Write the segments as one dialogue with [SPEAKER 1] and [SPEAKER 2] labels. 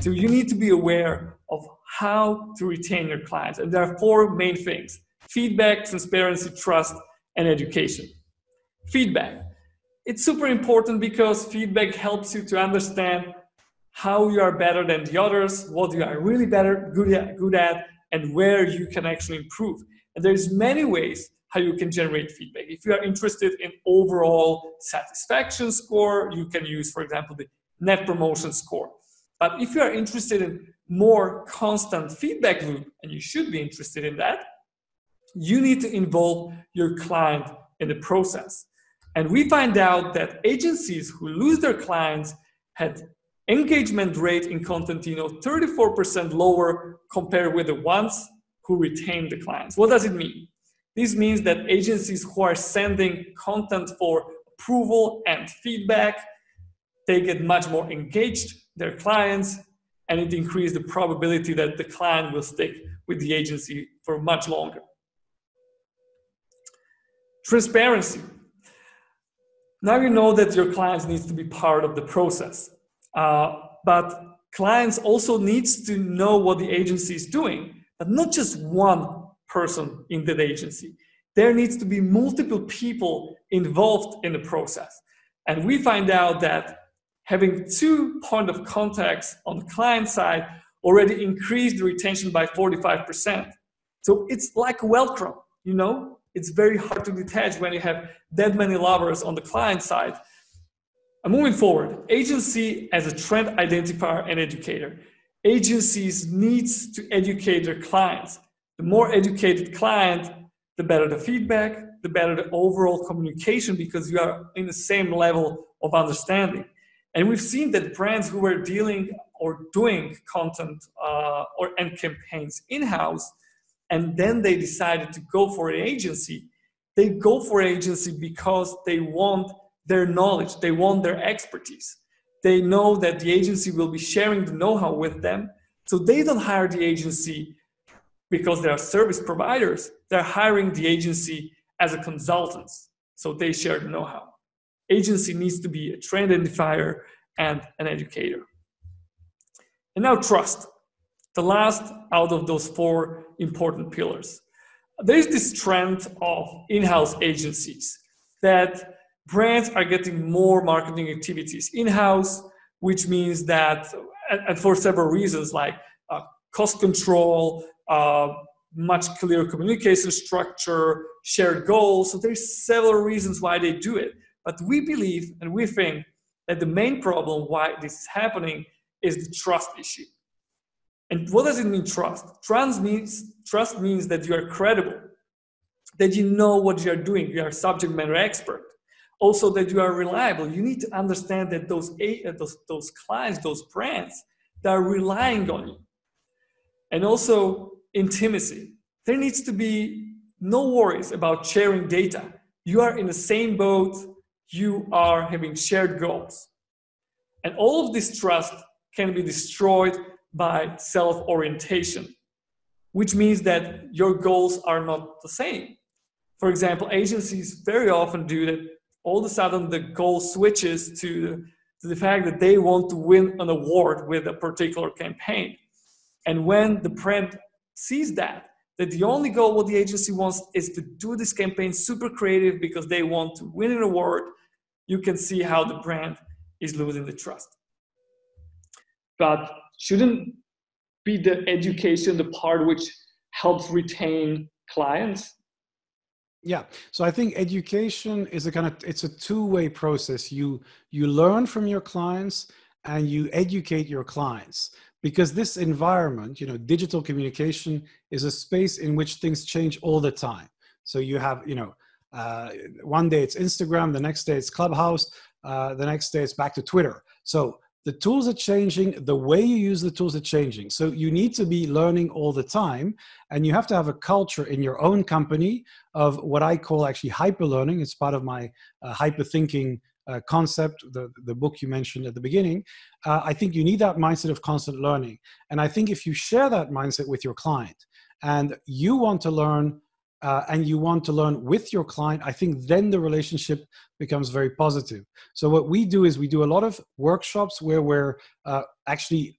[SPEAKER 1] So you need to be aware of how to retain your clients. And there are four main things: feedback, transparency, trust, and education. Feedback. It's super important because feedback helps you to understand how you are better than the others, what you are really good at, and where you can actually improve. And there's many ways how you can generate feedback. If you are interested in overall satisfaction score, you can use, for example, the net promotion score. But if you are interested in more constant feedback loop, and you should be interested in that, you need to involve your client in the process. And we find out that agencies who lose their clients had engagement rate in Contentino 34% lower compared with the ones who retained the clients. What does it mean? This means that agencies who are sending content for approval and feedback, they get much more engaged, their clients, and it increases the probability that the client will stick with the agency for much longer. Transparency. Now you know that your clients needs to be part of the process, but clients also needs to know what the agency is doing, but not just one person in that agency. There needs to be multiple people involved in the process. And we find out that having 2 points of contacts on the client side already increased the retention by 45%. So it's like Velcro, you know? It's very hard to detach when you have that many lovers on the client side. And moving forward, agency as a trend identifier and educator. Agencies needs to educate their clients. The more educated client, the better the feedback, the better the overall communication, because you are in the same level of understanding. And we've seen that brands who were dealing or doing content and campaigns in-house, and then they decided to go for an agency, they go for an agency because they want their knowledge, they want their expertise. They know that the agency will be sharing the know-how with them, so they don't hire the agency because they are service providers. They're hiring the agency as a consultant, so they share the know-how. Agency needs to be a trend identifier and an educator. And now trust, the last out of those 4 important pillars. There's this trend of in-house agencies that brands are getting more marketing activities in-house, which means that, and for several reasons, like cost control, much clearer communication structure, shared goals. So there's several reasons why they do it. But we believe and we think that the main problem why this is happening is the trust issue. And what does it mean, trust? Trust means that you are credible, that you know what you are doing, you are a subject matter expert. Also that you are reliable. You need to understand that those clients, those brands, they are relying on you. And also intimacy. There needs to be no worries about sharing data. You are in the same boat, you are having shared goals. And all of this trust can be destroyed by self-orientation, which means that your goals are not the same. For example, agencies very often do that. All of a sudden, the goal switches to the fact that they want to win an award with a particular campaign. And when the brand sees that the only goal what the agency wants is to do this campaign super creative because they want to win an award, you can see how the brand is losing the trust. But shouldn't be the education the part which helps retain clients?
[SPEAKER 2] Yeah, so I think education is it's a two-way process. You learn from your clients and you educate your clients, because this environment, digital communication is a space in which things change all the time. So you have, one day it's Instagram, the next day it's Clubhouse, the next day it's back to Twitter. So the tools are changing, the way you use the tools are changing. So you need to be learning all the time, and you have to have a culture in your own company of what I call actually hyper-learning. It's part of my hyper-thinking concept, the book you mentioned at the beginning. I think you need that mindset of constant learning. And I think if you share that mindset with your client and you want to learn and you want to learn with your client, I think then the relationship becomes very positive. So what we do is we do a lot of workshops where we're actually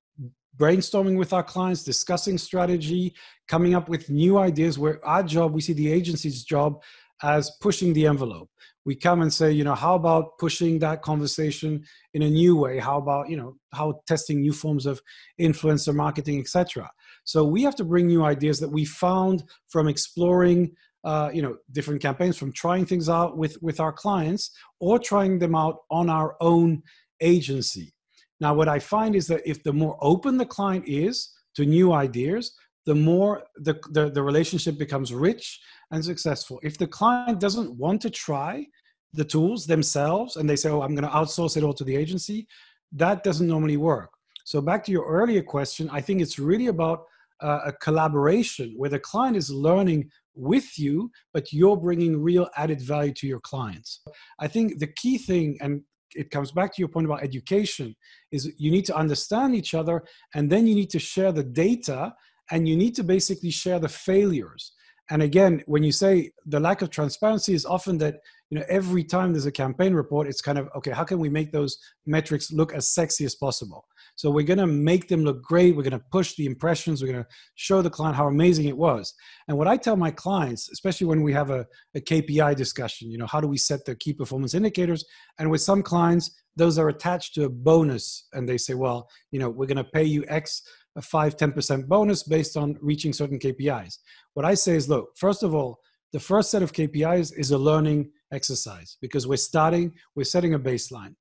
[SPEAKER 2] brainstorming with our clients, discussing strategy, coming up with new ideas, where our job, we see the agency's job as pushing the envelope. We come and say, you know, how about pushing that conversation in a new way? How about, you know, how testing new forms of influencer marketing, etc. So we have to bring new ideas that we found from exploring, you know, different campaigns, from trying things out with our clients or trying them out on our own agency. Now, what I find is that if the more open the client is to new ideas, the more the relationship becomes rich and successful. If the client doesn't want to try the tools themselves and they say, oh, I'm going to outsource it all to the agency, that doesn't normally work. So back to your earlier question, I think it's really about a collaboration where the client is learning with you, but you're bringing real added value to your clients. I think the key thing, and it comes back to your point about education, is you need to understand each other, and then you need to share the data, and you need to basically share the failures. And again, when you say the lack of transparency is often that, you know, every time there's a campaign report, it's kind of, okay, how can we make those metrics look as sexy as possible? So we're going to make them look great. We're going to push the impressions. We're going to show the client how amazing it was. And what I tell my clients, especially when we have a KPI discussion, you know, how do we set the key performance indicators? And with some clients, those are attached to a bonus. And they say, well, you know, we're going to pay you X, a 5-10% bonus based on reaching certain KPIs. What I say is, look, first of all, the first set of KPIs is a learning exercise because we're setting a baseline.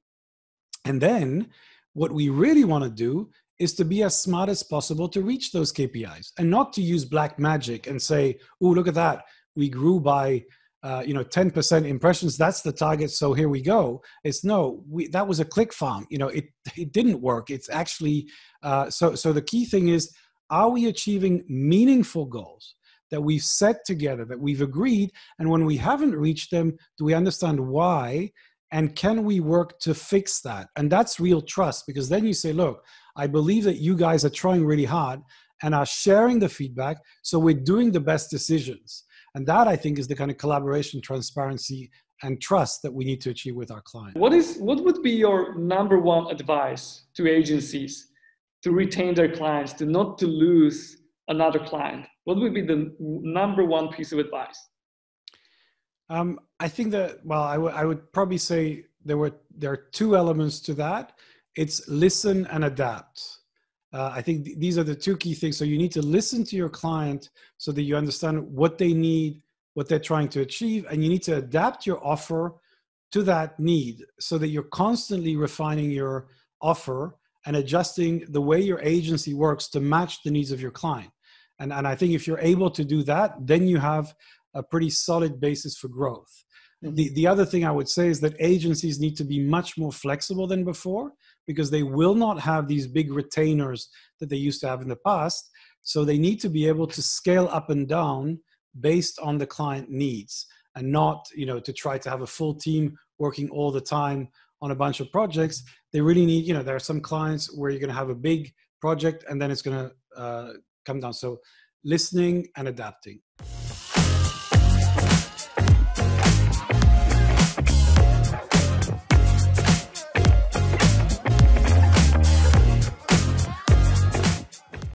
[SPEAKER 2] And then what we really want to do is to be as smart as possible to reach those KPIs and not to use black magic and say, oh, look at that. We grew by 10% impressions. That's the target. So here we go. It's no, that was a click farm. You know, it didn't work. It's actually, so the key thing is, are we achieving meaningful goals that we've set together, that we've agreed? And when we haven't reached them, do we understand why? And can we work to fix that? And that's real trust, because then you say, look, I believe that you guys are trying really hard and are sharing the feedback. So we're doing the best decisions. And that, I think, is the kind of collaboration, transparency, and trust that we need to achieve with our clients.
[SPEAKER 1] What would be your number one advice to agencies to retain their clients, not to lose another client? What would be the number one piece of advice?
[SPEAKER 2] I think that, well, I would probably say there are two elements to that. It's listen and adapt. I think these are the two key things. So you need to listen to your client so that you understand what they need, what they're trying to achieve, and you need to adapt your offer to that need so that you're constantly refining your offer and adjusting the way your agency works to match the needs of your client. And I think if you're able to do that, then you have a pretty solid basis for growth. Mm-hmm. The other thing I would say is that agencies need to be much more flexible than before, because they will not have these big retainers that they used to have in the past. So they need to be able to scale up and down based on the client needs, and not, you know, to try to have a full team working all the time on a bunch of projects. They really need, you know, there are some clients where you're going to have a big project and then it's going to come down. So listening and adapting.